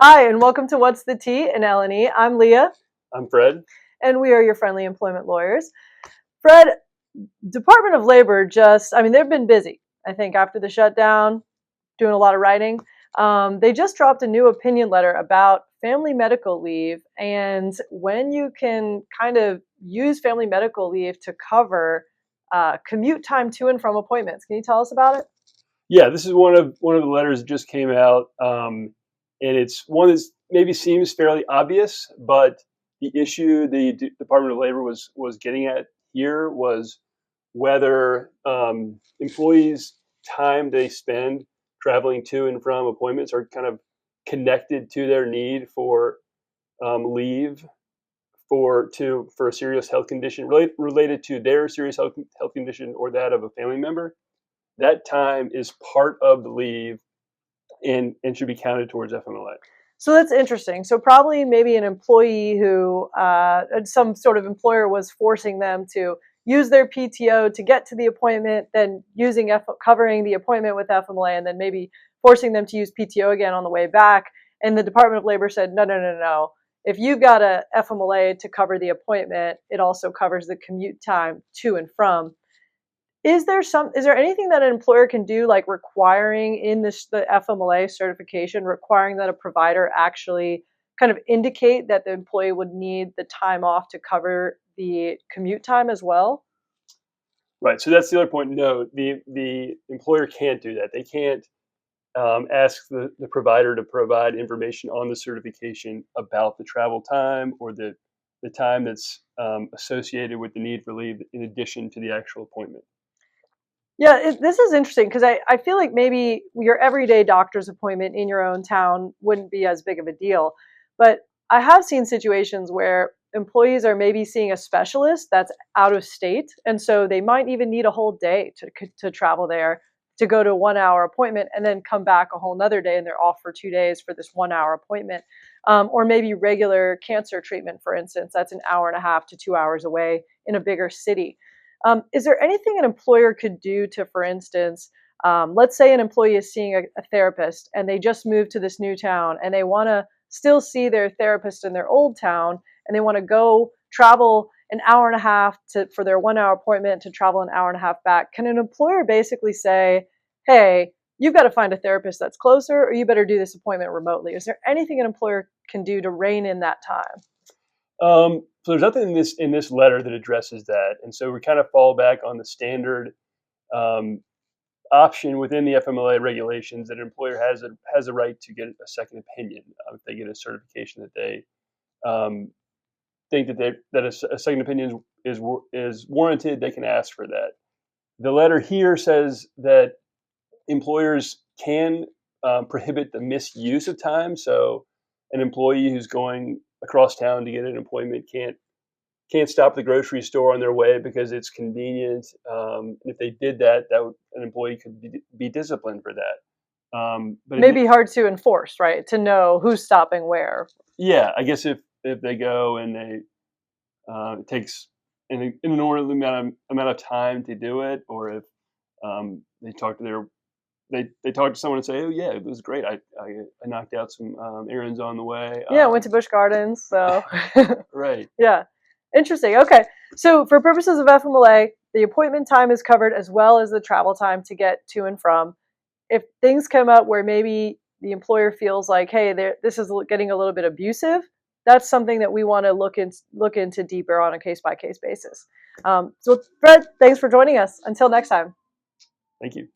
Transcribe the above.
Hi, and welcome to What's the Tea in L&E. I'm Leah. I'm Fred. And we are your friendly employment lawyers. Fred, Department of Labor they've been busy, I think, after the shutdown, doing a lot of writing. They just dropped a new opinion letter about family medical leave and when you can kind of use family medical leave to cover commute time to and from appointments. Can you tell us about it? Yeah, this is one of the letters that just came out, and it's one that maybe seems fairly obvious, but the issue the Department of Labor was getting at here was whether employees' time they spend traveling to and from appointments are kind of connected to their need for leave for a serious health condition related to their serious health condition or that of a family member. That time is part of the leave and should be counted towards FMLA. So that's interesting. So probably maybe an employee who some sort of employer was forcing them to use their PTO to get to the appointment, then covering the appointment with FMLA, and then maybe forcing them to use PTO again on the way back. And the Department of Labor said, no, no, no, no. If you've got a FMLA to cover the appointment, it also covers the commute time to and from. Is there anything that an employer can do, like requiring in the FMLA certification, requiring that a provider actually kind of indicate that the employee would need the time off to cover the commute time as well? Right. So that's the other point. No, the employer can't do that. They can't ask the provider to provide information on the certification about the travel time or the time that's associated with the need for leave in addition to the actual appointment. Yeah, this is interesting because I feel like maybe your everyday doctor's appointment in your own town wouldn't be as big of a deal. But I have seen situations where employees are maybe seeing a specialist that's out of state. And so they might even need a whole day to travel there to go to a 1 hour appointment and then come back a whole nother day and they're off for 2 days for this 1 hour appointment. Or maybe regular cancer treatment, for instance, that's an hour and a half to 2 hours away in a bigger city. Is there anything an employer could do to, for instance, let's say an employee is seeing a therapist and they just moved to this new town and they want to still see their therapist in their old town and they want to go travel an hour and a half for their 1 hour appointment to travel an hour and a half back? Can an employer basically say, hey, you've got to find a therapist that's closer or you better do this appointment remotely? Is there anything an employer can do to rein in that time? So there's nothing in this letter that addresses that, and so we kind of fall back on the standard um, option within the FMLA regulations that an employer has a right to get a second opinion if they get a certification that they um, think that a second opinion is warranted. They can ask for that. The letter here says that employers can prohibit the misuse of time. So an employee who's going across town to get an appointment can't stop at the grocery store on their way because it's convenient. If they did that, an employee could be disciplined for that. But Maybe hard to enforce, right? To know who's stopping where. yeah, I guess if they go and it takes an inordinate amount of time to do it, or if they talk to they talk to someone and say, "Oh yeah, it was great. I knocked out some errands on the way." Yeah, went to Busch Gardens, so Right. yeah. Interesting. Okay. So for purposes of FMLA, the appointment time is covered as well as the travel time to get to and from. If things come up where maybe the employer feels like, hey, this is getting a little bit abusive, that's something that we want to look into deeper on a case by case basis. So Fred, thanks for joining us. Until next time. Thank you.